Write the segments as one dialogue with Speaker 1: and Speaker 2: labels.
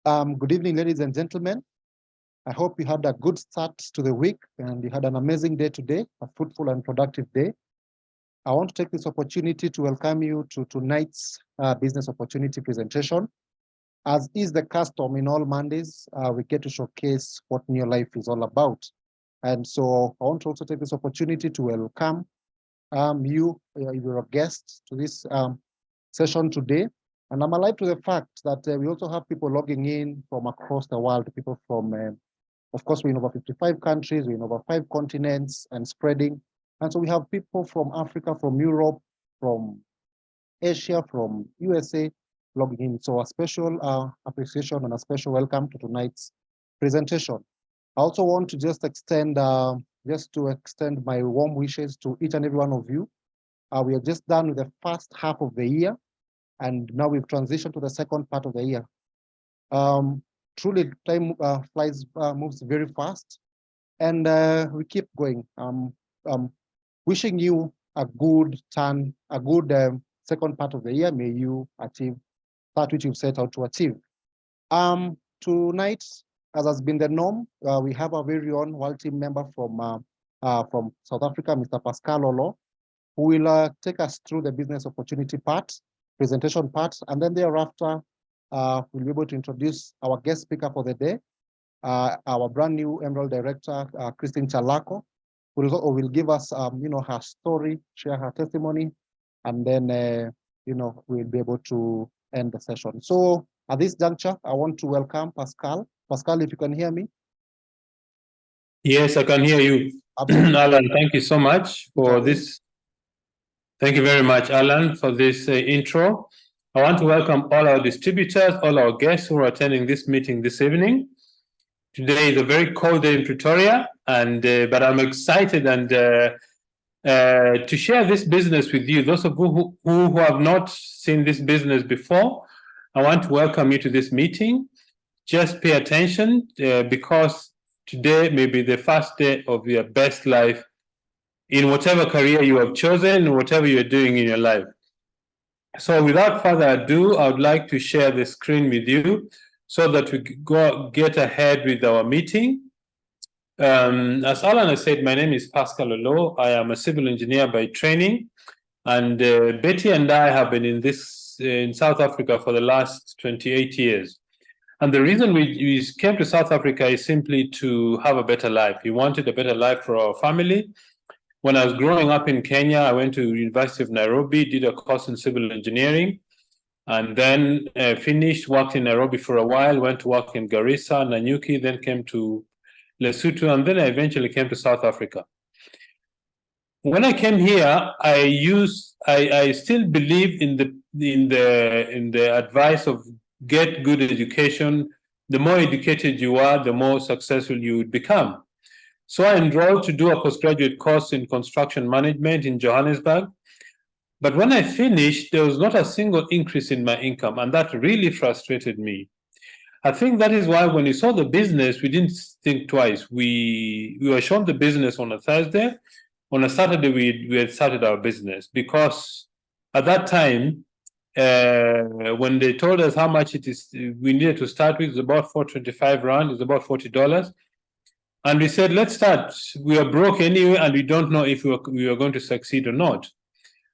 Speaker 1: Good evening, ladies and gentlemen. I hope you had a good start to the week and you had an amazing day today, a fruitful and productive day. I want to take this opportunity to welcome you to tonight's business opportunity presentation. As is the custom in all Mondays, we get to showcase what New Life is all about. And so I want to also take this opportunity to welcome your guests to this session today. And I'm alive to the fact that we also have people logging in from across the world, people from, of course, we're in over 55 countries, we're in over 5 continents and spreading. And so we have people from Africa, from Europe, from Asia, from USA logging in. So a special appreciation and a special welcome to tonight's presentation. I also want to just extend my warm wishes to each and every one of you. We are just done with the first half of the year, and now we've transitioned to the second part of the year. Truly, time moves very fast, and we keep going. Wishing you a good second part of the year. May you achieve that which you've set out to achieve. Tonight, as has been the norm, we have our very own world team member from South Africa, Mr. Pascal Oloo, who will take us through the business opportunity part, presentation part, and then thereafter, we'll be able to introduce our guest speaker for the day, our brand new Emerald Director, Kyalako, who will give us, her story, share her testimony, and then, we'll be able to end the session. So at this juncture, I want to welcome Pascal. Pascal, if you can hear me.
Speaker 2: Yes, I can hear you. Alan, thank you so much for this. Thank you very much, Alan, for this intro. I want to welcome all our distributors, all our guests who are attending this meeting this evening. Today is a very cold day in Pretoria, but I'm excited and to share this business with you. Those of you who have not seen this business before, I want to welcome you to this meeting. Just pay attention because today may be the first day of your best life in whatever career you have chosen, whatever you're doing in your life. So without further ado, I would like to share the screen with you so that we get ahead with our meeting. As Alan has said, my name is Pascal Oloo. I am a civil engineer by training, and Betty and I have been in South Africa for the last 28 years. And the reason we came to South Africa is simply to have a better life. We wanted a better life for our family. When I was growing up in Kenya, I went to University of Nairobi, did a course in civil engineering, and then finished, worked in Nairobi for a while, went to work in Garissa, Nanyuki, then came to Lesotho, and then I eventually came to South Africa. When I came here, I still believe in the advice of get good education. The more educated you are, the more successful you would become. So I enrolled to do a postgraduate course in construction management in Johannesburg. But when I finished, there was not a single increase in my income, and that really frustrated me. I think that is why when we saw the business, we didn't think twice. We were shown the business on a Thursday. On a Saturday, we had started our business because at that time, when they told us how much it is we needed to start with, it was about 425 rand, it's about $40. And we said, let's start. We are broke anyway, and we don't know if we are going to succeed or not.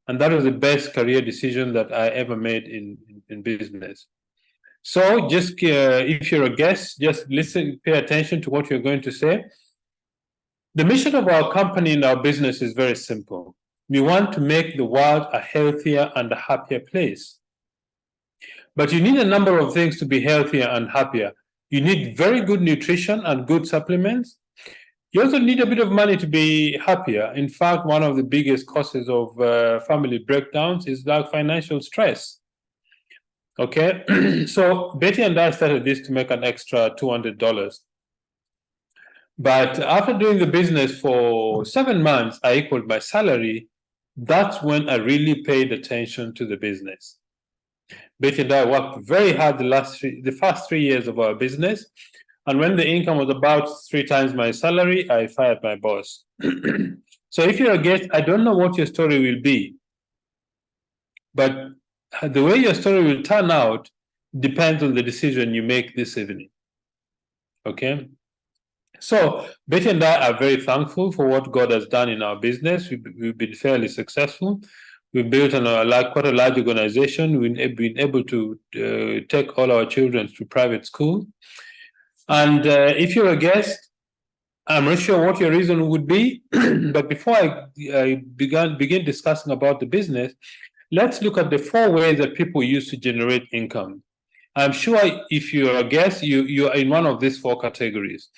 Speaker 2: And that was the best career decision that I ever made in business. So just if you're a guest, just listen, pay attention to what you're going to say. The mission of our company and our business is very simple. We want to make the world a healthier and a happier place. But you need a number of things to be healthier and happier. You need very good nutrition and good supplements. You also need a bit of money to be happier. In fact, one of the biggest causes of family breakdowns is like financial stress. Okay, so Betty and I started this to make an extra $200. But after doing the business for 7 months, I equaled my salary. That's when I really paid attention to the business. Betty and I worked very hard the first 3 years of our business. And when the income was about 3 times my salary, I fired my boss. So if you're a guest, I don't know what your story will be. But the way your story will turn out depends on the decision you make this evening. Okay? So Betty and I are very thankful for what God has done in our business. We've been fairly successful. We've built quite a large organization. We've been able to take all our children to private school. And if you're a guest, I'm not sure what your reason would be, but before I begin discussing about the business, let's look at the 4 ways that people use to generate income. I'm sure if you're a guest, you're in one of these 4 categories.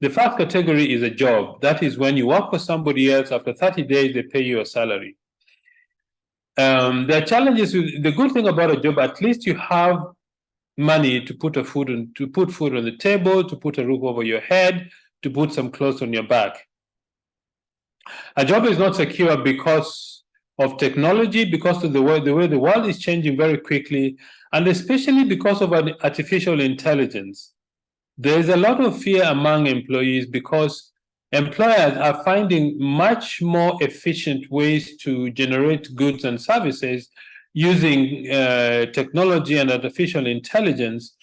Speaker 2: The first category is a job. That is when you work for somebody else. After 30 days, they pay you a salary. There are challenges. The good thing about a job, at least you have money to put food on the table, to put a roof over your head, to put some clothes on your back. A job is not secure because of technology, because of the way the world is changing very quickly, and especially because of artificial intelligence. There is a lot of fear among employees because employers are finding much more efficient ways to generate goods and services using technology and artificial intelligence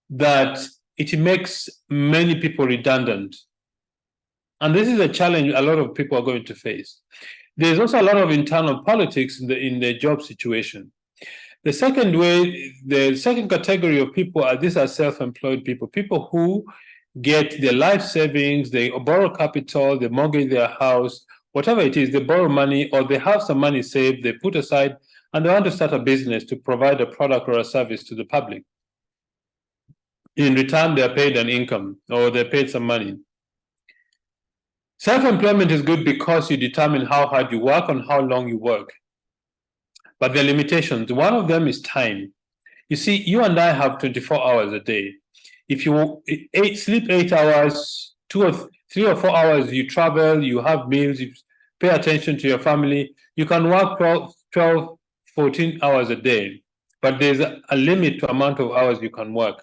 Speaker 2: that it makes many people redundant. And this is a challenge a lot of people are going to face. There's also a lot of internal politics in the job situation. The second category of people these are self-employed people who get their life savings, they borrow capital, they mortgage their house, whatever it is, they borrow money or they have some money saved, they put aside, and they want to start a business to provide a product or a service to the public. In return, they're paid an income or they're paid some money. Self-employment is good because you determine how hard you work and how long you work. But there are limitations. One of them is time. You see, you and I have 24 hours a day. If you sleep 8 hours, 3 or 4 hours, you travel, you have meals, you pay attention to your family, you can work 12, 14 hours a day. But there's a limit to amount of hours you can work.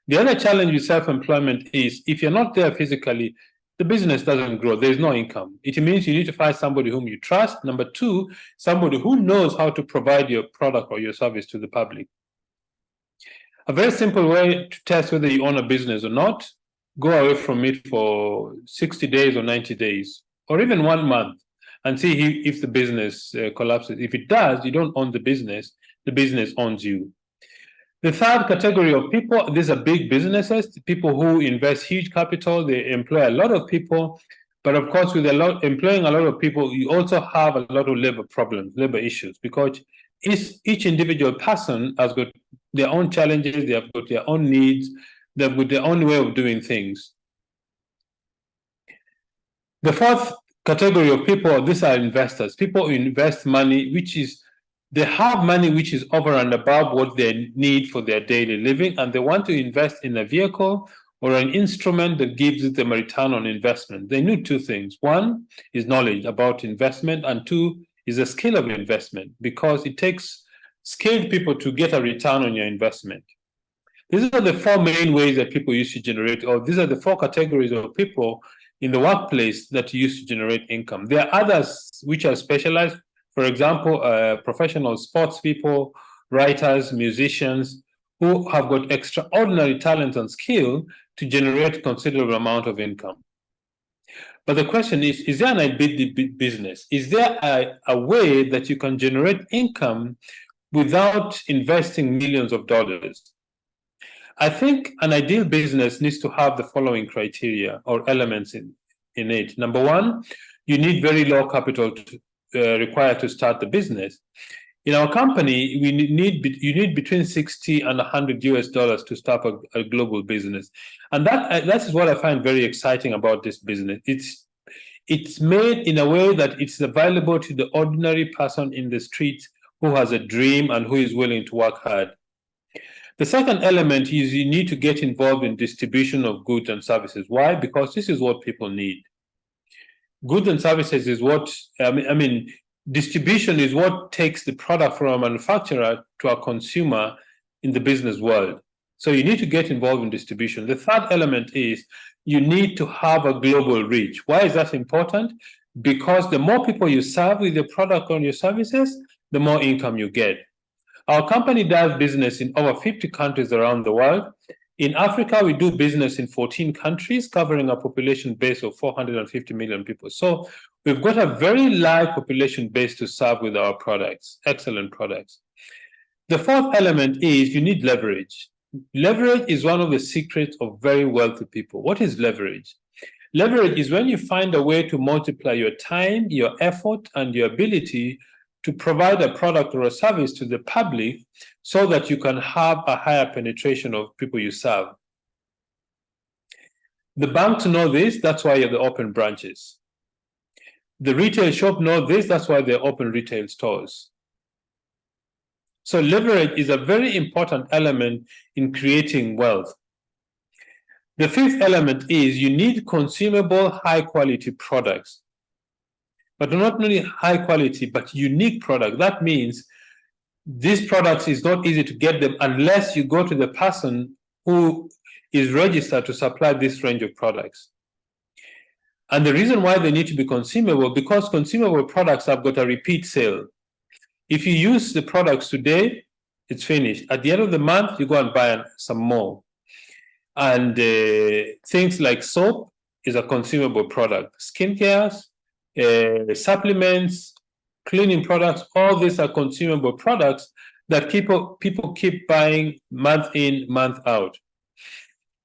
Speaker 2: The other challenge with self-employment is if you're not there physically, the business doesn't grow. There's no income. It means you need to find somebody whom you trust. Number 2, somebody who knows how to provide your product or your service to the public. A very simple way to test whether you own a business or not, go away from it for 60 days or 90 days, or even 1 month, and see if the business collapses. If it does, you don't own the business owns you. The third category of people, these are big businesses, people who invest huge capital, they employ a lot of people, but of course with employing a lot of people, you also have a lot of labor issues, because each individual person has got their own challenges, they have got their own needs, they've got their own way of doing things. The fourth category of people, these are investors, people who invest money, they have money which is over and above what they need for their daily living, and they want to invest in a vehicle or an instrument that gives them a return on investment. They need 2 things. 1 is knowledge about investment, and 2 is a skill of investment, because it takes skilled people to get a return on your investment. These are the 4 main ways that people use to generate, or these are the 4 categories of people in the workplace that use to generate income. There are others which are specialized. For example, professional sports people, writers, musicians, who have got extraordinary talent and skill to generate considerable amount of income. But the question is there an ideal business? Is there a way that you can generate income without investing millions of dollars? I think an ideal business needs to have the following criteria or elements in it. Number 1, you need very low capital required to start the business. In our company, you need between $60 and $100 to start a global business, and that is what I find very exciting about this business. It's made in a way that it's available to the ordinary person in the street who has a dream and who is willing to work hard. The second element is you need to get involved in distribution of goods and services. Why? Because this is what people need. Goods and services is what, distribution is what takes the product from a manufacturer to a consumer in the business world. So you need to get involved in distribution. The third element is you need to have a global reach. Why is that important? Because the more people you serve with your product or your services, the more income you get. Our company does business in over 50 countries around the world. In Africa, we do business in 14 countries, covering a population base of 450 million people. So we've got a very large population base to serve with our products, excellent products. The fourth element is you need leverage. Leverage is one of the secrets of very wealthy people. What is leverage? Leverage is when you find a way to multiply your time, your effort, and your ability to provide a product or a service to the public so that you can have a higher penetration of people you serve. The banks know this, that's why they open branches. The retail shop knows this, that's why they open retail stores. So leverage is a very important element in creating wealth. The fifth element is you need consumable, high-quality products. But not only high quality, but unique product. That means these products is not easy to get them unless you go to the person who is registered to supply this range of products. And the reason why they need to be consumable, because consumable products have got a repeat sale. If you use the products today, it's finished. At the end of the month, you go and buy some more. And things like soap is a consumable product. Skincare, supplements, cleaning products, all these are consumable products that people keep buying month in, month out.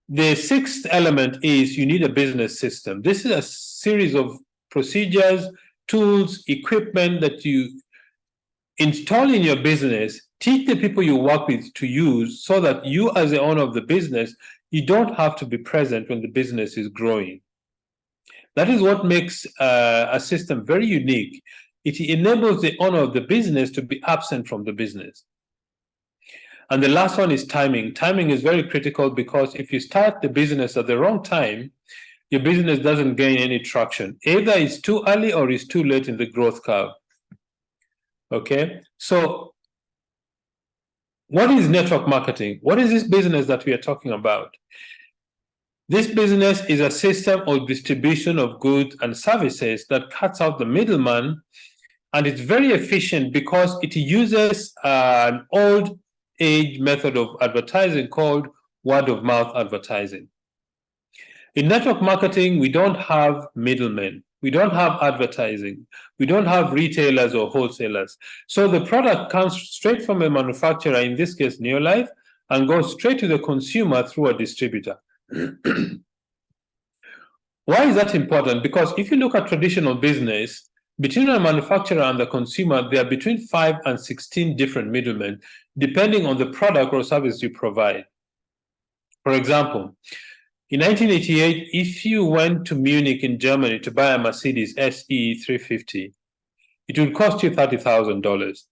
Speaker 2: The sixth element is you need a business system. This is a series of procedures, tools, equipment that you install in your business, teach the people you work with to use so that you as the owner of the business, you don't have to be present when the business is growing. That is what makes a system very unique. It enables the owner of the business to be absent from the business. And the last one is timing. Timing is very critical because if you start the business at the wrong time, your business doesn't gain any traction. Either it's too early or it's too late in the growth curve. Okay, so what is network marketing? What is this business that we are talking about? This business is a system of distribution of goods and services that cuts out the middleman, and it's very efficient because it uses an old age method of advertising called word of mouth advertising. In network marketing, we don't have middlemen. We don't have advertising. We don't have retailers or wholesalers. So the product comes straight from a manufacturer, in this case, Neolife, and goes straight to the consumer through a distributor. Why is that important? Because if you look at traditional business, between a manufacturer and the consumer, there are between 5 and 16 different middlemen, depending on the product or service you provide. For example, in 1988, if you went to Munich in Germany to buy a Mercedes SE 350, it would cost you $30,000.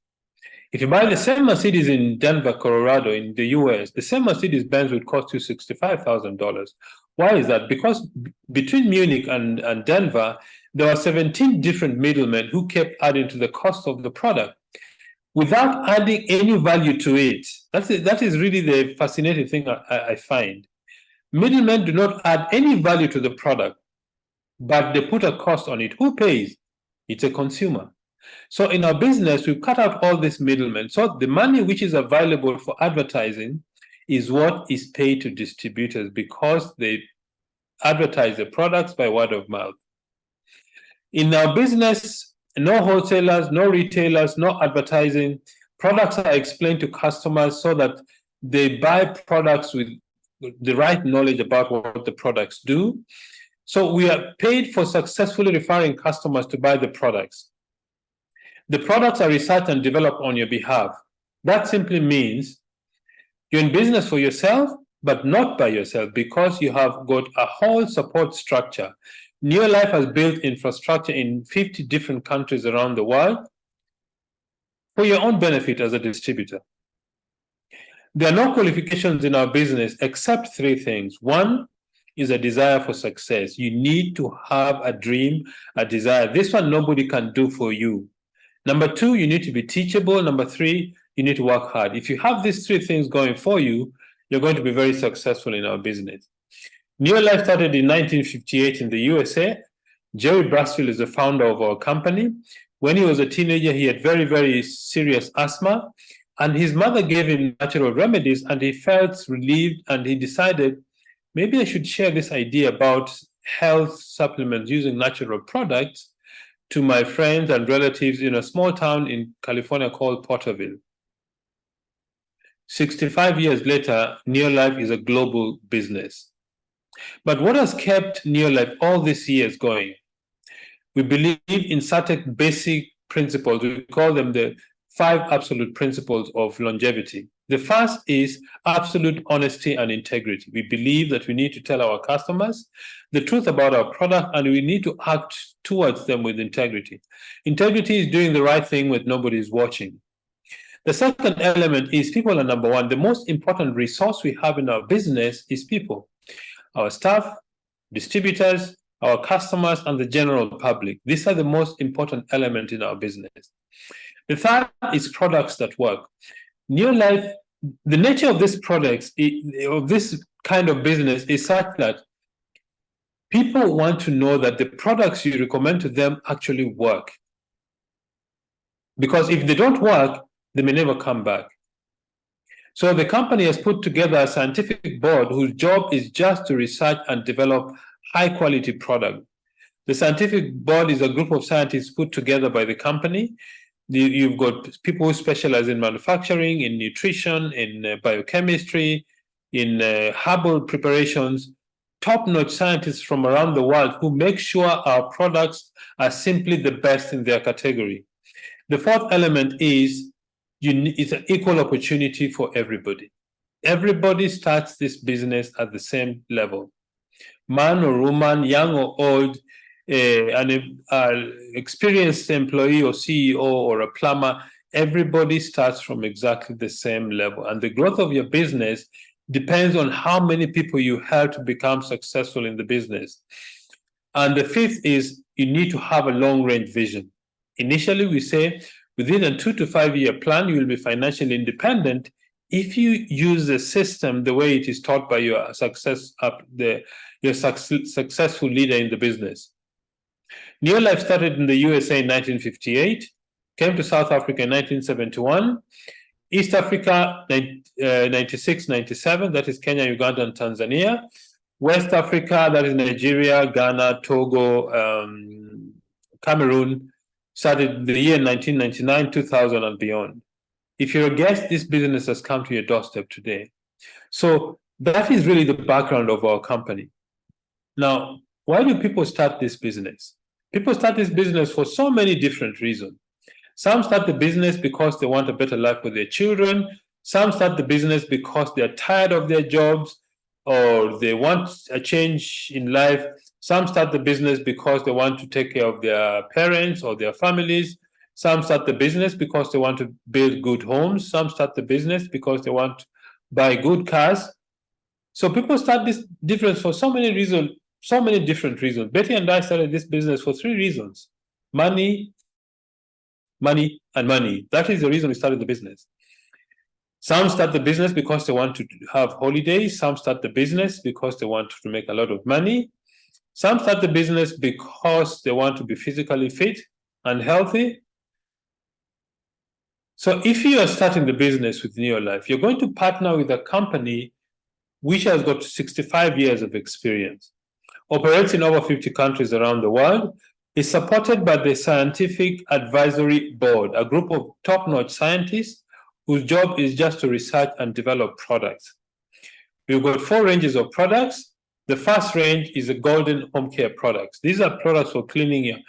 Speaker 2: If you buy the same Mercedes in Denver, Colorado, in the US, the same Mercedes-Benz would cost you $65,000. Why is that? Because between Munich and Denver, there were 17 different middlemen who kept adding to the cost of the product without adding any value to it. That is really the fascinating thing I find. Middlemen do not add any value to the product, but they put a cost on it. Who pays? It's a consumer. So in our business, we cut out all these middlemen. So the money which is available for advertising is what is paid to distributors because they advertise the products by word of mouth. In our business, no wholesalers, no retailers, no advertising. Products are explained to customers so that they buy products with the right knowledge about what the products do. So we are paid for successfully referring customers to buy the products. The products are researched and developed on your behalf. That simply means you're in business for yourself, but not by yourself because you have got a whole support structure. Neolife has built infrastructure in 50 different countries around the world for your own benefit as a distributor. There are no qualifications in our business except 3 things. One is a desire for success. You need to have a dream, a desire. This one nobody can do for you. Number 2, you need to be teachable. Number 3, you need to work hard. If you have these 3 things going for you, you're going to be very successful in our business. Neolife started in 1958 in the USA. Jerry Brasfield is the founder of our company. When he was a teenager, he had very, very serious asthma. And his mother gave him natural remedies, and he felt relieved, and he decided, maybe I should share this idea about health supplements using natural products to my friends and relatives in a small town in California called Porterville. 65 years later, Neolife is a global business. But what has kept Neolife all these years going? We believe in certain basic principles. We call them the 5 absolute principles of longevity. The first is absolute honesty and integrity. We believe that we need to tell our customers the truth about our product, and we need to act towards them with integrity. Integrity is doing the right thing when nobody is watching. The second element is people are number one. The most important resource we have in our business is people, our staff, distributors, our customers, and the general public. These are the most important element in our business. The third is products that work. Neolife, the nature of these products, of this kind of business is such that people want to know that the products you recommend to them actually work. Because if they don't work, they may never come back. So the company has put together a scientific board whose job is just to research and develop high-quality product. The scientific board is a group of scientists put together by the company. You've got people who specialize in manufacturing, in nutrition, in biochemistry, in herbal preparations, top-notch scientists from around the world who make sure our products are simply the best in their category. The fourth element is it's an equal opportunity for everybody. Everybody starts this business at the same level. Man or woman, young or old, an experienced employee or CEO or a plumber, everybody starts from exactly the same level. And the growth of your business depends on how many people you help to become successful in the business. And the fifth is you need to have a long-range vision. Initially, we say within a 2 to 5 year plan, you will be financially independent if you use the system the way it is taught by your successful leader in the business. Neolife started in the USA in 1958, came to South Africa in 1971, East Africa 96, 97, that is Kenya, Uganda, and Tanzania. West Africa, that is Nigeria, Ghana, Togo, Cameroon, started the year 1999, 2000, and beyond. If you're a guest, this business has come to your doorstep today. So that is really the background of our company. Now, why do people start this business? People start this business for so many different reasons. Some start the business because they want a better life for their children. Some start the business because they're tired of their jobs or they want a change in life. Some start the business because they want to take care of their parents or their families. Some start the business because they want to build good homes. Some start the business because they want to buy good cars. So people start this difference for so many reasons, so many different reasons. Betty and I started this business for 3 reasons: money, money, and money. That is the reason we started the business. Some start the business because they want to have holidays. Some start the business because they want to make a lot of money. Some start the business because they want to be physically fit and healthy. So if you are starting the business with Neolife, you're going to partner with a company which has got 65 years of experience, operates in over 50 countries around the world, is supported by the Scientific Advisory Board, a group of top-notch scientists whose job is just to research and develop products. We've got 4 ranges of products. The first range is the golden home care products. These are products for cleaning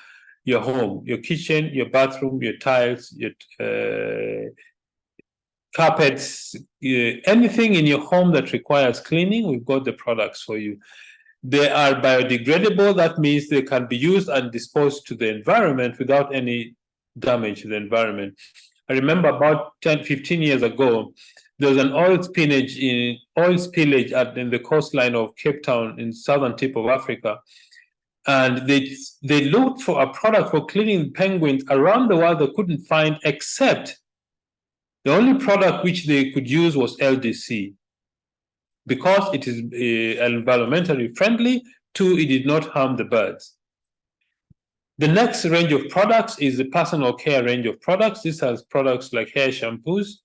Speaker 2: your home, your kitchen, your bathroom, your tiles, your carpets, anything in your home that requires cleaning, we've got the products for you. They are biodegradable. That means they can be used and disposed to the environment without any damage to the environment. I remember about 10, 15 years ago, there was an oil spillage in the coastline of Cape Town in southern tip of Africa. And they looked for a product for cleaning penguins around the world they couldn't find, except the only product which they could use was LDC. Because it is environmentally friendly, 2, it did not harm the birds. The next range of products is the personal care range of products. This has products like hair shampoos,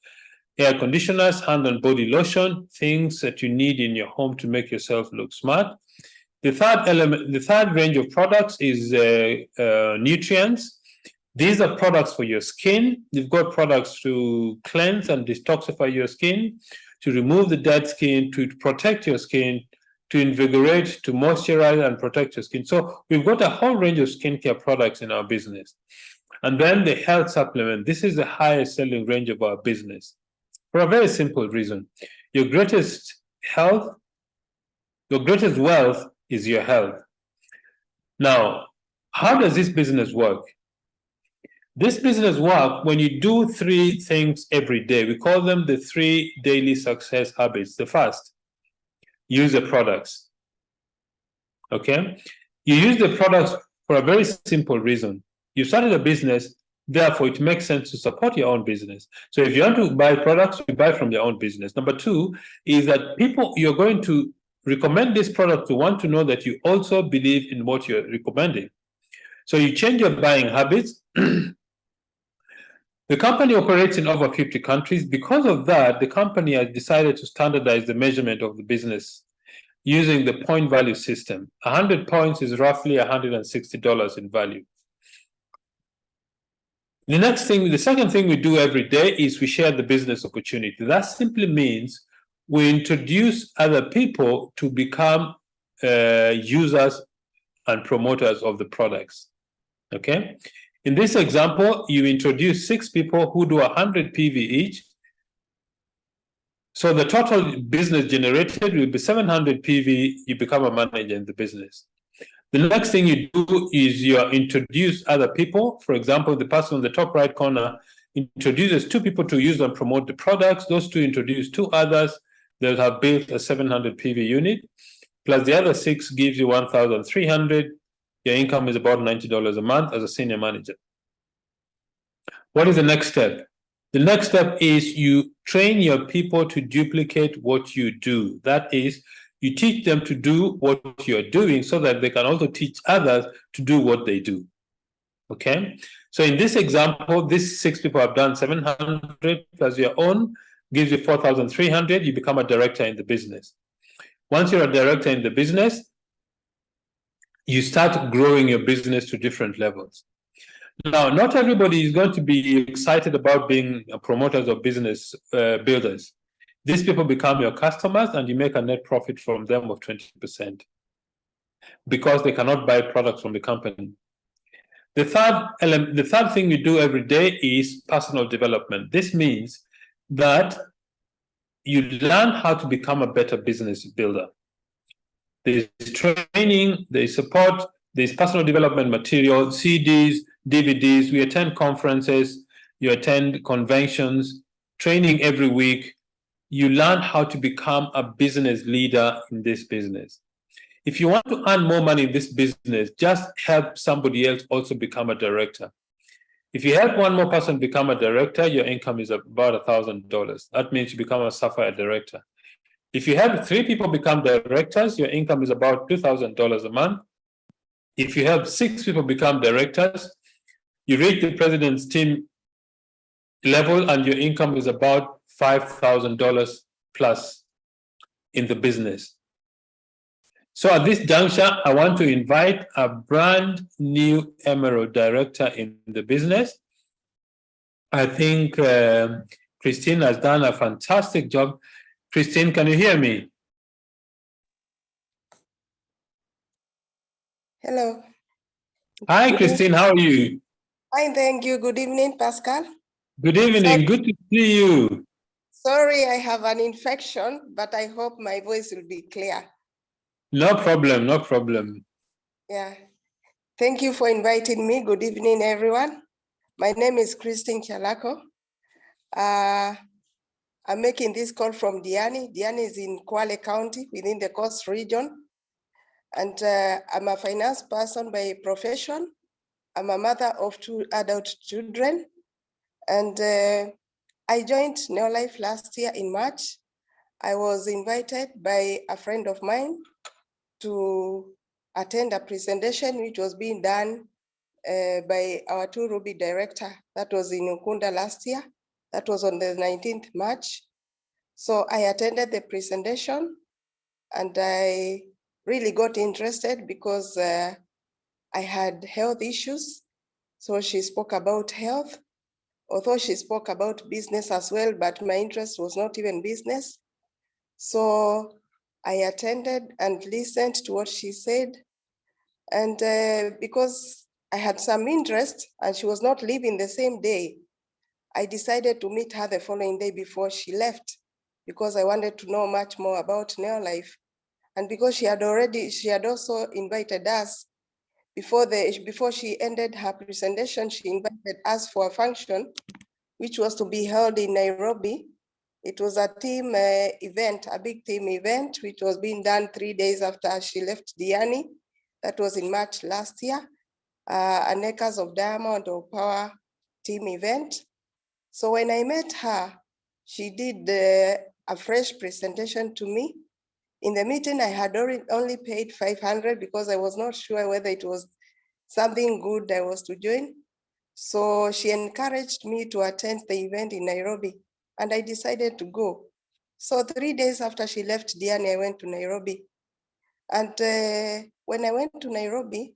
Speaker 2: air conditioners, hand and body lotion, things that you need in your home to make yourself look smart. The third range of products is nutrients. These are products for your skin. You've got products to cleanse and detoxify your skin, to remove the dead skin, to protect your skin, to invigorate, to moisturize and protect your skin. So we've got a whole range of skincare products in our business. And then the health supplement. This is the highest selling range of our business for a very simple reason. Your greatest wealth is your health. Now, how does this business work? This business works when you do 3 things every day. We call them the 3 daily success habits. The first, use the products. Okay? You use the products for a very simple reason. You started a business, therefore it makes sense to support your own business. So if you want to buy products, you buy from your own business. Number 2 is that people you're going to recommend this product to want to know that you also believe in what you're recommending. So you change your buying habits. The company operates in over 50 countries. Because of that, the company has decided to standardize the measurement of the business using the point value system. 100 points is roughly $160 in value. The second thing we do every day is we share the business opportunity. That simply means we introduce other people to become users and promoters of the products. Okay? In this example, you introduce 6 people who do 100 PV each. So the total business generated will be 700 PV. You become a manager in the business. The next thing you do is you introduce other people. For example, the person on the top right corner introduces 2 people to use and promote the products. Those 2 introduce 2 others that have built a 700 PV unit. Plus the other 6 gives you 1,300. Your income is about $90 a month as a senior manager. What is the next step? The next step is you train your people to duplicate what you do. That is, you teach them to do what you're doing so that they can also teach others to do what they do. Okay? So in this example, these 6 people have done 700 plus your own, gives you 4,300. You become a director in the business. Once you're a director in the business, you start growing your business to different levels. Now, not everybody is going to be excited about being promoters of business builders. These people become your customers and you make a net profit from them of 20% because they cannot buy products from the company. The third thing we do every day is personal development. This means that you learn how to become a better business builder. There's training, there's support, there's personal development material, CDs, DVDs. We attend conferences, you attend conventions, training every week. You learn how to become a business leader in this business. If you want to earn more money in this business, just help somebody else also become a director. If you help one more person become a director, your income is about $1,000. That means you become a sapphire director. If you help 3 people become directors, your income is about $2,000 a month. If you help 6 people become directors, you reach the president's team level and your income is about $5,000 plus in the business. So at this juncture, I want to invite a brand new Emerald director in the business. I think Christine has done a fantastic job. Christine, can you hear me?
Speaker 3: Hello.
Speaker 2: Hi, Christine, how are you?
Speaker 3: Fine, thank you. Good evening, Pascal.
Speaker 2: Good evening, good to see you.
Speaker 3: Sorry, I have an infection, but I hope my voice will be clear.
Speaker 2: No problem, no problem.
Speaker 3: Yeah. Thank you for inviting me. Good evening, everyone. My name is Christine Kyalako. I'm making this call from Diani. Diani is in Kwale County within the Coast region. And I'm a finance person by profession. I'm a mother of 2 adult children. And I joined Neolife last year in March. I was invited by a friend of mine to attend a presentation which was being done by our 2 Ruby director. That was in Ukunda last year. That was on the 19th March. So I attended the presentation and I really got interested because I had health issues. So she spoke about health, although she spoke about business as well, but my interest was not even business. So I attended and listened to what she said. And because I had some interest and she was not leaving the same day, I decided to meet her the following day before she left because I wanted to know much more about Neolife. And because she had also invited us before she ended her presentation, she invited us for a function, which was to be held in Nairobi. It was a team event, a big team event, which was being done 3 days after she left Diani. That was in March last year, an Acres of Diamond or Power team event. So when I met her, she did a fresh presentation to me. In the meeting, I had only paid 500 because I was not sure whether it was something good I was to join. So she encouraged me to attend the event in Nairobi and I decided to go. So 3 days after she left Diani, I went to Nairobi. And when I went to Nairobi,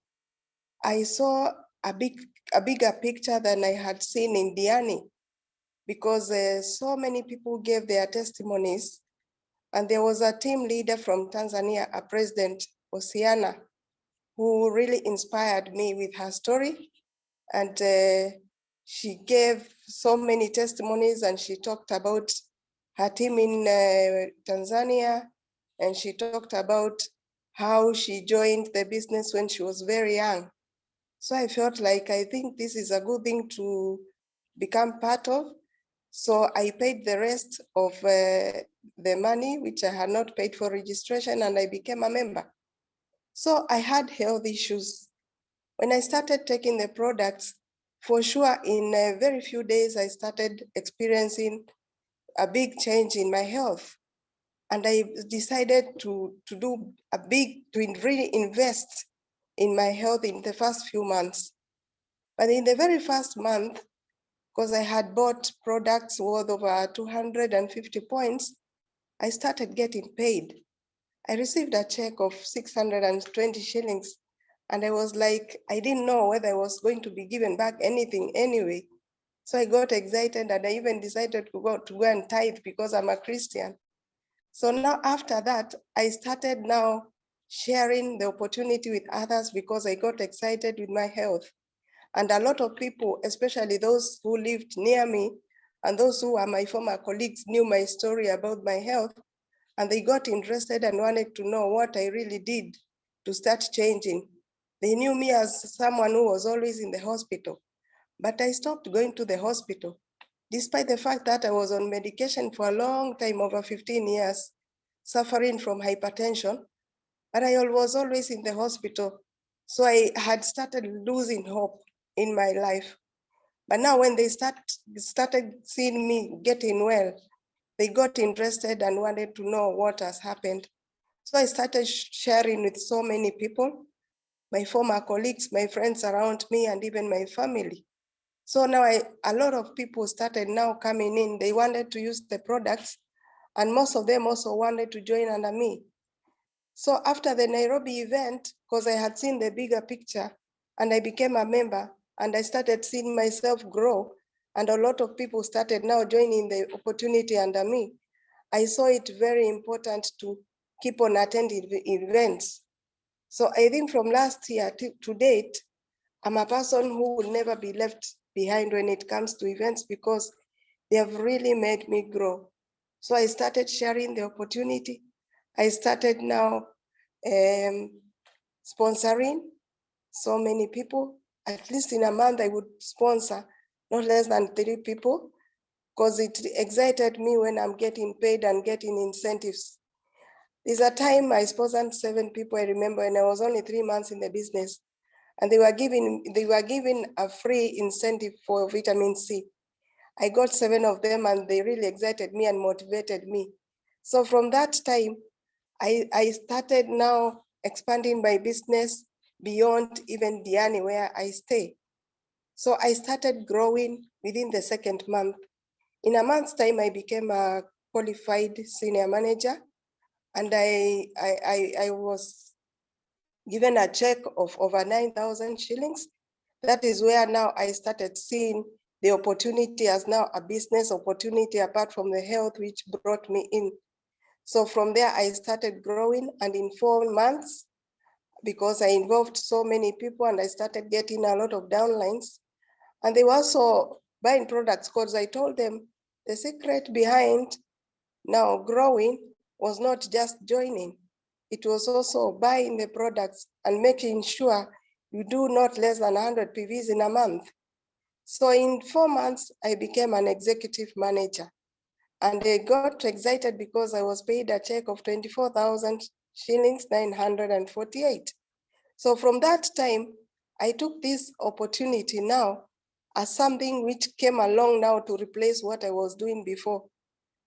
Speaker 3: I saw a bigger picture than I had seen in Diani because so many people gave their testimonies. And there was a team leader from Tanzania, a President Osiana, who really inspired me with her story. And she gave so many testimonies and she talked about her team in Tanzania. And she talked about how she joined the business when she was very young. So I felt like, I think this is a good thing to become part of. So I paid the rest of the money, which I had not paid for registration, and I became a member. So I had health issues. When I started taking the products, for sure, in a very few days, I started experiencing a big change in my health. And I decided to really invest in my health in the first few months. But in the very first month, because I had bought products worth over 250 points, I started getting paid. I received a check of 620 shillings. And I was like, I didn't know whether I was going to be given back anything anyway. So I got excited and I even decided to go and tithe because I'm a Christian. So now after that, I started now sharing the opportunity with others because I got excited with my health. And a lot of people, especially those who lived near me and those who are my former colleagues, knew my story about my health. And they got interested and wanted to know what I really did to start changing. They knew me as someone who was always in the hospital, but I stopped going to the hospital, despite the fact that I was on medication for a long time, over 15 years, suffering from hypertension, but I was always in the hospital. So I had started losing hope in my life. But now when they started seeing me getting well, they got interested and wanted to know what has happened. So I started sharing with so many people, my former colleagues, my friends around me, and even my family. So now a lot of people started now coming in. They wanted to use the products, and most of them also wanted to join under me. So after the Nairobi event, because I had seen the bigger picture, and I became a member, and I started seeing myself grow, and a lot of people started now joining the opportunity under me. I saw it very important to keep on attending events. So I think from last year to date, I'm a person who will never be left behind when it comes to events because they have really made me grow. So I started sharing the opportunity. I started now sponsoring so many people. At least in a month, I would sponsor not less than 3 people because it excited me when I'm getting paid and getting incentives. There's a time I sponsored 7 people, I remember, and I was only 3 months in the business. And they were given a free incentive for vitamin C. I got 7 of them and they really excited me and motivated me. So from that time, I started now expanding my business beyond even Diani where I stay. So I started growing within the second month. In a month's time, I became a qualified senior manager, and I was given a check of over 9,000 shillings. That is where now I started seeing the opportunity as now a business opportunity apart from the health, which brought me in. So from there, I started growing, and in 4 months, because I involved so many people and I started getting a lot of downlines, and they were also buying products, because I told them the secret behind now growing was not just joining. It was also buying the products and making sure you do not less than 100 PVs in a month. So in 4 months, I became an executive manager. And I got excited because I was paid a check of 24,000 shillings, 948. So from that time, I took this opportunity now as something which came along now to replace what I was doing before.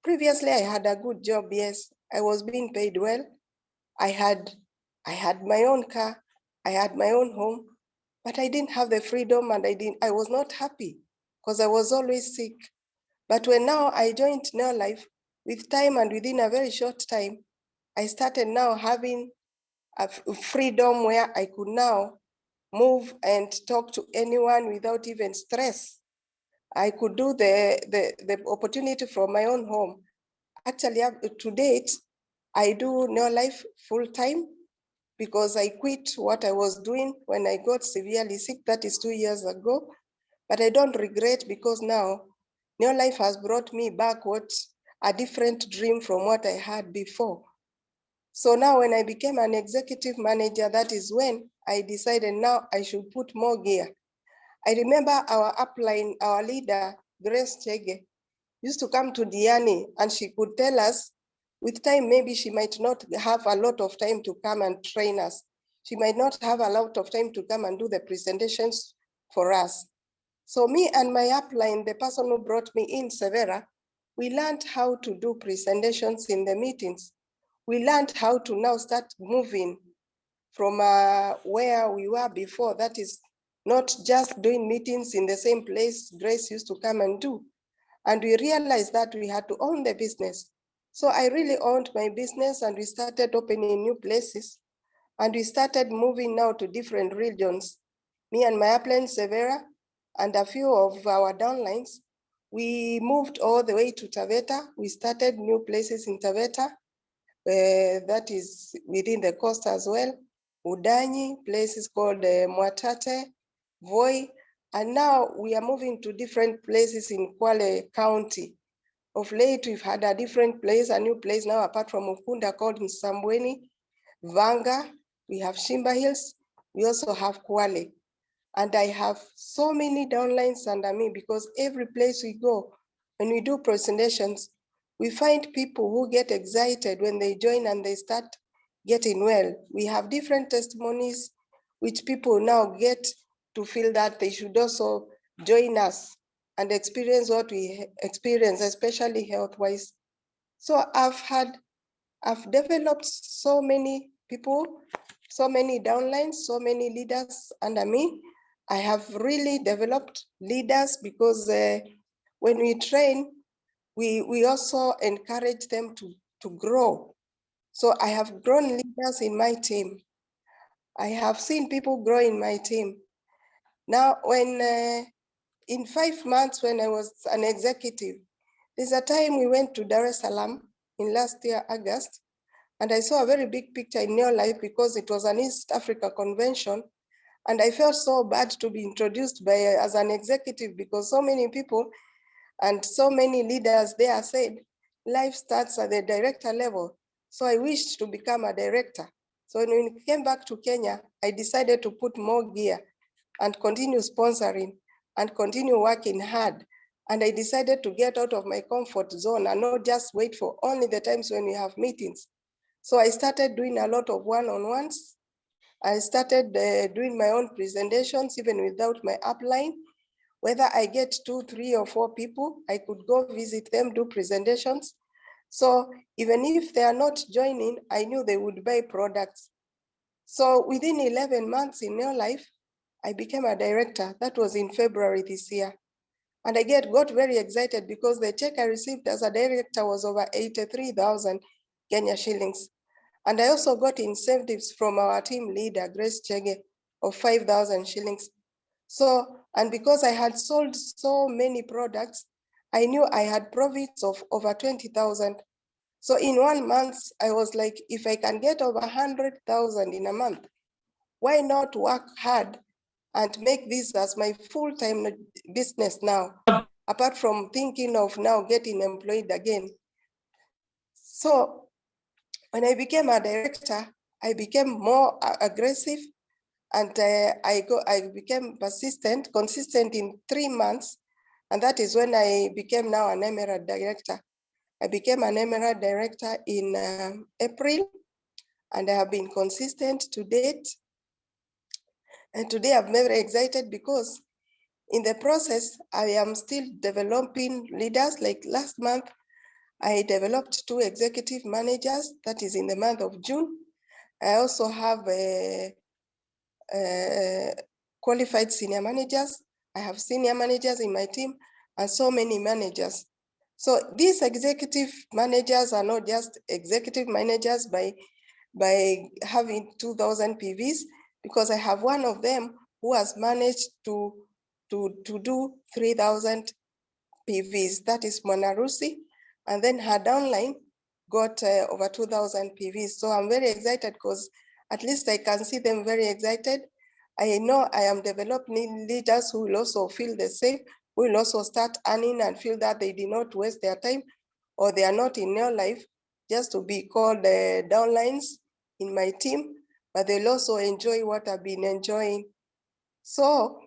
Speaker 3: Previously, I had a good job, yes. I was being paid well. I had my own car, I had my own home, but I didn't have the freedom, and I was not happy because I was always sick. But when now I joined Neolife, with time and within a very short time, I started now having a freedom where I could now move and talk to anyone without even stress. I could do the opportunity from my own home. Actually, to date, I do Neolife full time because I quit what I was doing when I got severely sick. That is 2 years ago. But I don't regret, because now Neolife has brought me back a different dream from what I had before. So now when I became an executive manager, that is when I decided now I should put more gear. I remember our upline, our leader, Grace Chege, used to come to Diani, and she could tell us, with time, maybe she might not have a lot of time to come and train us. She might not have a lot of time to come and do the presentations for us. So me and my upline, the person who brought me in, Severa, we learned how to do presentations in the meetings. We learned how to now start moving from where we were before. That is not just doing meetings in the same place Grace used to come and do. And we realized that we had to own the business. So I really owned my business, and we started opening new places. And we started moving now to different regions. Me and my upline, Severa, and a few of our downlines, we moved all the way to Taveta. We started new places in Taveta, that is within the coast as well. Udanyi, places called Mwatate, Voi, and now we are moving to different places in Kwale County. Of late, we've had a different place, a new place now apart from Ukunda called Msambweni, Vanga, we have Shimba Hills, we also have Kwale. And I have so many downlines under me, because every place we go, when we do presentations, we find people who get excited when they join and they start getting well. We have different testimonies which people now get to feel that they should also join us and experience what we experience, especially health-wise. So I've developed so many people, so many downlines, so many leaders under me. I have really developed leaders, because when we train, we also encourage them to grow. So I have grown leaders in my team. I have seen people grow in my team. Now, when in 5 months, when I was an executive, there's a time we went to Dar es Salaam in last year, August, and I saw a very big picture in Neolife, because it was an East Africa convention. And I felt so bad to be introduced as an executive, because so many people and so many leaders there said, life starts at the director level. So I wished to become a director. So when we came back to Kenya, I decided to put more gear and continue sponsoring and continue working hard. And I decided to get out of my comfort zone and not just wait for only the times when we have meetings. So I started doing a lot of one-on-ones. I started doing my own presentations, even without my upline. Whether I get 2, 3, or 4 people, I could go visit them, do presentations. So even if they are not joining, I knew they would buy products. So within 11 months in Neolife, I became a director. That was in February this year. And I got very excited because the check I received as a director was over 83,000 Kenya shillings. And I also got incentives from our team leader, Grace Chege, of 5,000 shillings. So, and because I had sold so many products, I knew I had profits of over 20,000. So in 1 month, I was like, if I can get over 100,000 in a month, why not work hard and make this as my full-time business now, apart from thinking of now getting employed again. So when I became a director, I became more aggressive, and I became consistent in 3 months. And that is when I became now an emerald director. I became an emerald director in April, and I have been consistent to date. And today I'm very excited because in the process, I am still developing leaders. Like last month, I developed 2 executive managers, that is in the month of June. I also have qualified senior managers. I have senior managers in my team and so many managers. So these executive managers are not just executive managers by having 2,000 PVs, because I have one of them who has managed to do 3,000 PVs, that is Mwanarusi, and then her downline got over 2,000 PVs. So I'm very excited because at least I can see them very excited. I know I am developing leaders who will also feel the same, who will also start earning and feel that they did not waste their time, or they are not in your life just to be called downlines in my team, but they'll also enjoy what I've been enjoying. So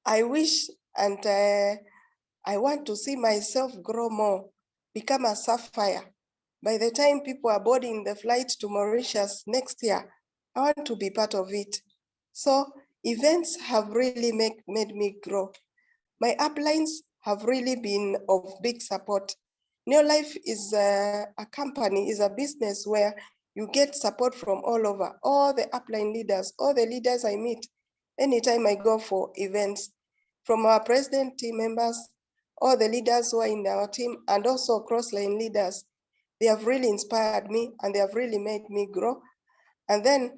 Speaker 3: I wish and I want to see myself grow more, become a sapphire. By the time people are boarding the flight to Mauritius next year, I want to be part of it. So events have really made me grow. My uplines have really been of big support. Neolife is a company, is a business where you get support from all over, all the upline leaders, all the leaders I meet anytime I go for events, from our president team members, all the leaders who are in our team, and also cross-line leaders. They have really inspired me and they have really made me grow. And then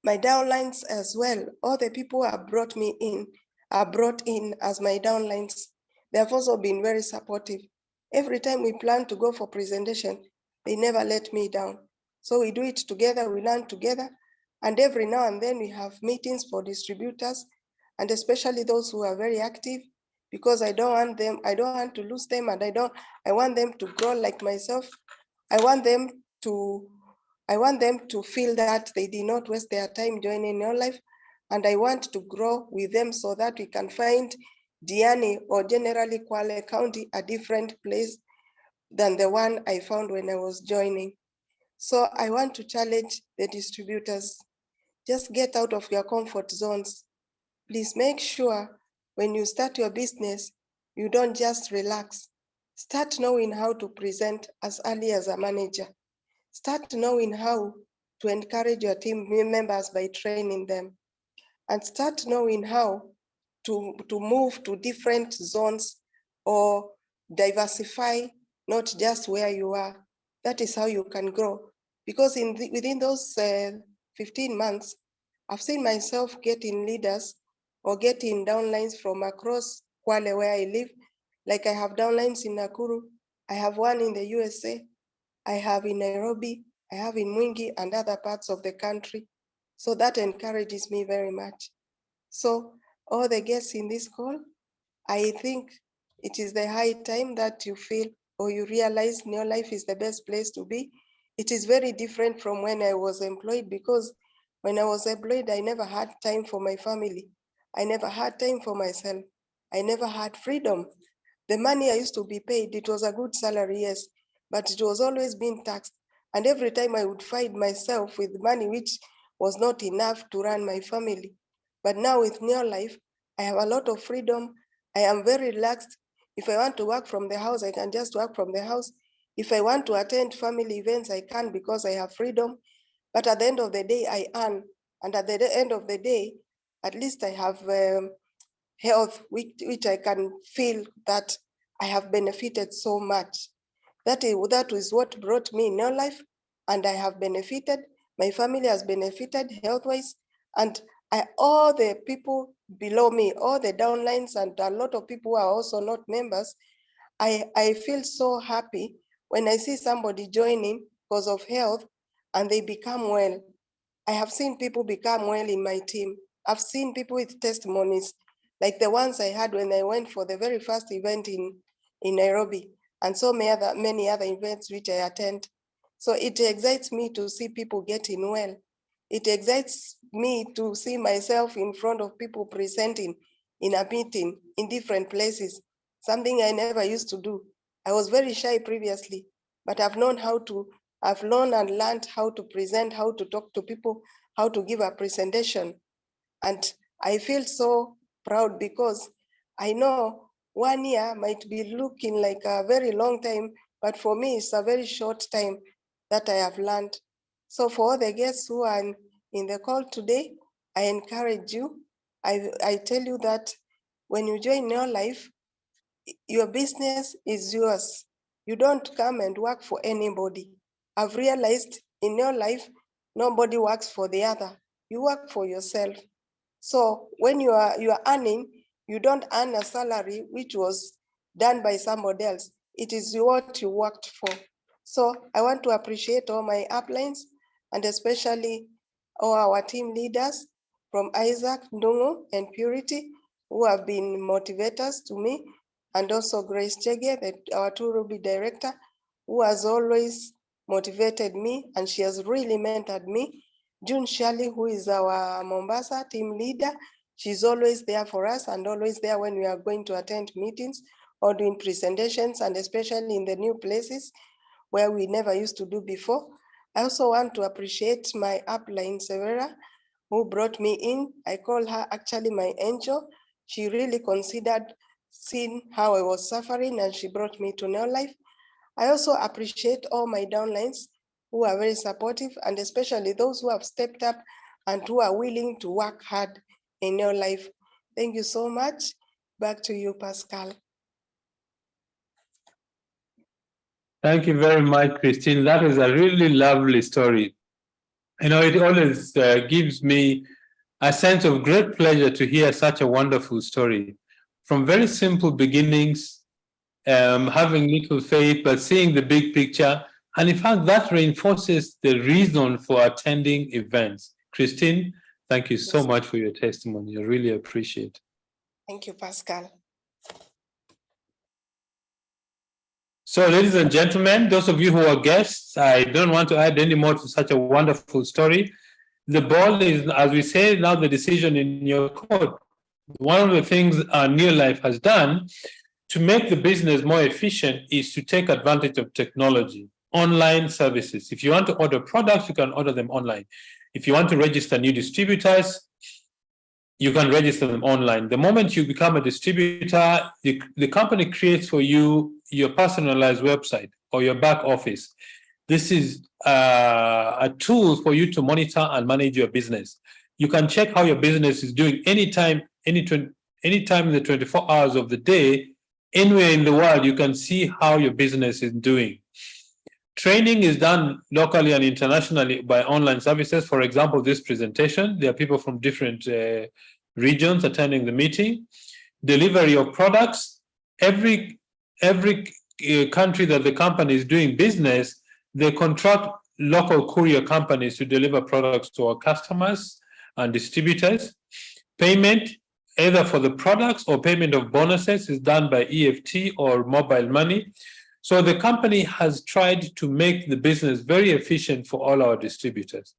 Speaker 3: my downlines as well, all the people who have brought me in, are brought in as my downlines. They have also been very supportive. Every time we plan to go for presentation, they never let me down. So we do it together, we learn together. And every now and then we have meetings for distributors, and especially those who are very active, because I don't want to lose them, and I want them to grow like myself. I want them to feel that they did not waste their time joining your life, and I want to grow with them so that we can find Diani, or generally Kwale County, a different place than the one I found when I was joining. So I want to challenge the distributors. Just get out of your comfort zones. Please make sure when you start your business, you don't just relax. Start knowing how to present as early as a manager. Start knowing how to encourage your team members by training them, and start knowing how to move to different zones or diversify, not just where you are. That is how you can grow. Because within those 15 months, I've seen myself getting leaders or getting downlines from across Kwale where I live. Like I have downlines in Nakuru, I have one in the USA, I have in Nairobi, I have in Mwingi and other parts of the country. So that encourages me very much. So all the guests in this call, I think it is the high time that you feel or you realize Neolife is the best place to be. It is very different from when I was employed, because when I was employed, I never had time for my family. I never had time for myself. I never had freedom. The money I used to be paid, it was a good salary, yes, but it was always being taxed. And every time I would find myself with money which was not enough to run my family. But now with Neolife, I have a lot of freedom. I am very relaxed. If I want to work from the house, I can just work from the house. If I want to attend family events, I can, because I have freedom. But at the end of the day, I earn. And at the end of the day, at least I have health, which I can feel that I have benefited so much. That is what brought me in your life, and I have benefited. My family has benefited health-wise, and all the people below me, all the downlines, and a lot of people who are also not members, I feel so happy when I see somebody joining because of health and they become well. I have seen people become well in my team. I've seen people with testimonies like the ones I had when I went for the very first event in Nairobi, and so many other events which I attend. So it excites me to see people getting well. It excites me to see myself in front of people presenting in a meeting in different places, something I never used to do. I was very shy previously, but I've learned and learned how to present, how to talk to people, how to give a presentation. And I feel so proud because I know 1 year might be looking like a very long time, but for me, it's a very short time that I have learned. So for all the guests who are in the call today, I encourage you. I tell you that when you join your life, your business is yours. You don't come and work for anybody. I've realized in your life, nobody works for the other. You work for yourself. So when you are earning, you don't earn a salary which was done by somebody else. It is what you worked for. So I want to appreciate all my uplines and especially all our team leaders from Isaac, Ndungu, and Purity, who have been motivators to me, and also Grace Chege, our 2 Ruby director, who has always motivated me, and she has really mentored me. June Shirley, who is our Mombasa team leader, she's always there for us and always there when we are going to attend meetings or doing presentations, and especially in the new places where we never used to do before. I also want to appreciate my upline, Severa, who brought me in. I call her actually my angel. She really considered seeing how I was suffering and she brought me to New Life. I also appreciate all my downlines who are very supportive, and especially those who have stepped up and who are willing to work hard in your life. Thank you so much. Back to you, Pascal.
Speaker 2: Thank you very much, Christine. That is a really lovely story. You know, it always gives me a sense of great pleasure to hear such a wonderful story. From very simple beginnings, having little faith, but seeing the big picture. And in fact, that reinforces the reason for attending events. Christine, thank you so much for your testimony. I really appreciate it.
Speaker 3: Thank you, Pascal.
Speaker 2: So, ladies and gentlemen, those of you who are guests, I don't want to add any more to such a wonderful story. The ball is, as we say, now the decision in your court. One of the things New Life has done to make the business more efficient is to take advantage of technology, online services. If you want to order products, you can order them online. If you want to register new distributors, you can register them online. The moment you become a distributor, the company creates for you your personalized website or your back office. This is a tool for you to monitor and manage your business. You can check how your business is doing anytime in the 24 hours of the day. Anywhere in the world, you can see how your business is doing. Training is done locally and internationally by online services. For example, this presentation, there are people from different regions attending the meeting. Delivery of products. Every country that the company is doing business, they contract local courier companies to deliver products to our customers and distributors. Payment, either for the products or payment of bonuses, is done by EFT or mobile money. So the company has tried to make the business very efficient for all our distributors.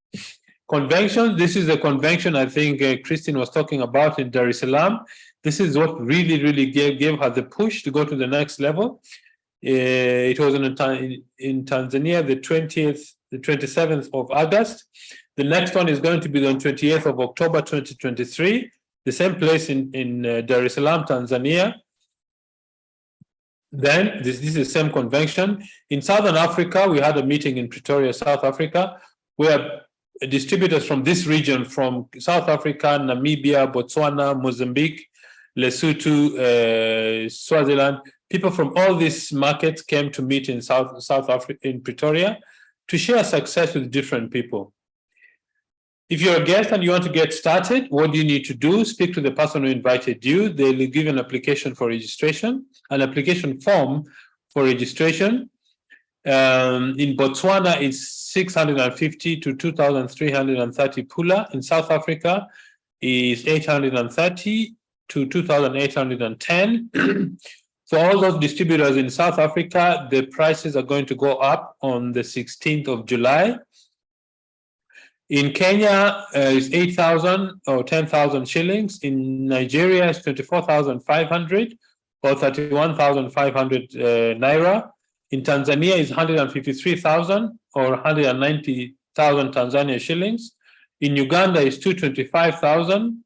Speaker 2: Convention, this is a convention I think Christine was talking about in Dar es Salaam. This is what really gave her the push to go to the next level. It was in Tanzania, the 27th of August. The next one is going to be on 28th of October 2023, the same place in Dar es Salaam, Tanzania. Then this is the same convention. In Southern Africa, we had a meeting in Pretoria, South Africa, where distributors from this region, from South Africa, Namibia, Botswana, Mozambique, Lesotho, Swaziland. People from all these markets came to meet in South Africa, in Pretoria, to share success with different people. If you're a guest and you want to get started, what do you need to do? Speak to the person who invited you. They'll give an application for registration, an application form for registration. In Botswana, it's 650 to 2,330 pula. In South Africa, is 830 to 2,810. For all those distributors in South Africa, the prices are going to go up on the 16th of July. In Kenya, it's 8,000 or 10,000 shillings. In Nigeria, it's 24,500 or 31,500 naira. In Tanzania, it's 153,000 or 190,000 Tanzania shillings. In Uganda, it's 225,000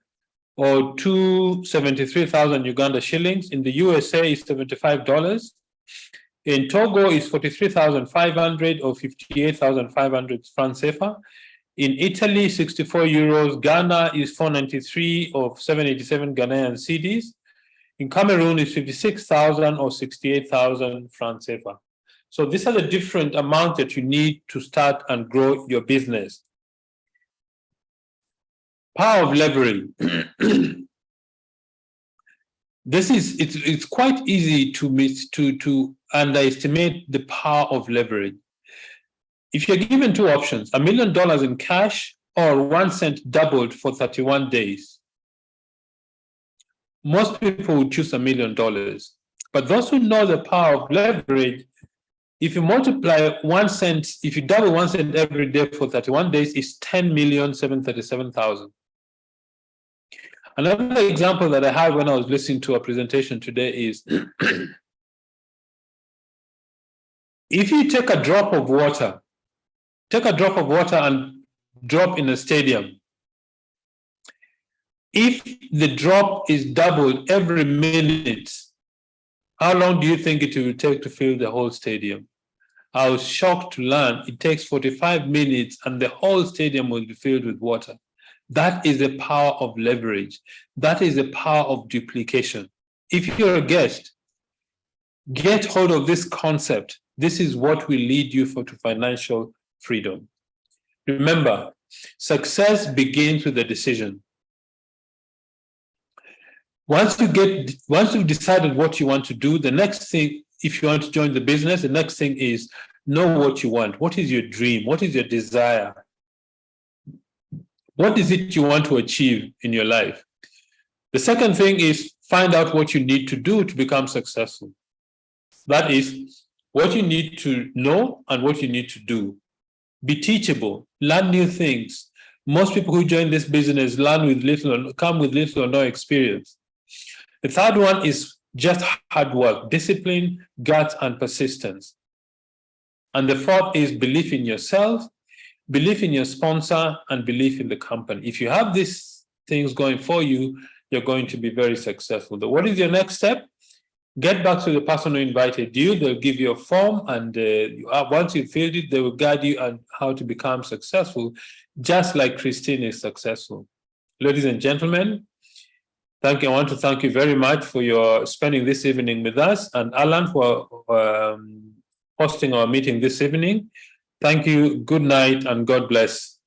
Speaker 2: or 273,000 Uganda shillings. In the USA, it's $75. In Togo, it's 43,500 or 58,500 francs CFA. In Italy, 64 euros. Ghana is 493 or 787 Ghanaian cedis. In Cameroon, it's 56,000 or 68,000 francs CFA. So these are the different amounts that you need to start and grow your business. Power of leverage. It's quite easy to underestimate the power of leverage. If you're given two options, $1 million in cash or 1 cent doubled for 31 days, most people would choose $1 million. But those who know the power of leverage, if you multiply 1 cent, if you double 1 cent every day for 31 days, it's 10,737,000. Another example that I had when I was listening to a presentation today is if you take a drop of water and drop in a stadium, if the drop is doubled every minute, how long do you think it will take to fill the whole stadium? I was shocked to learn it takes 45 minutes and the whole stadium will be filled with water. That is the power of leverage. That is the power of duplication. If you're a guest, get hold of this concept. This is what will lead you to financial freedom. Remember, success begins with a decision. Once you've decided what you want to do, the next thing, if you want to join the business, the next thing is know what you want. What is your dream? What is your desire? What is it you want to achieve in your life? The second thing is find out what you need to do to become successful. That is what you need to know and what you need to do. Be teachable, learn new things. Most people who join this business come with little or no experience. The third one is just hard work, discipline, guts, and persistence. And the fourth is belief in yourself, belief in your sponsor, and belief in the company. If you have these things going for you, you're going to be very successful. What is your next step? Get back to the person who invited you. They'll give you a form, and once you filled it, they will guide you on how to become successful, just like Christine is successful. Ladies and gentlemen, I want to thank you very much for your spending this evening with us, and Alan for hosting our meeting this evening. Thank you. Good night, and God bless.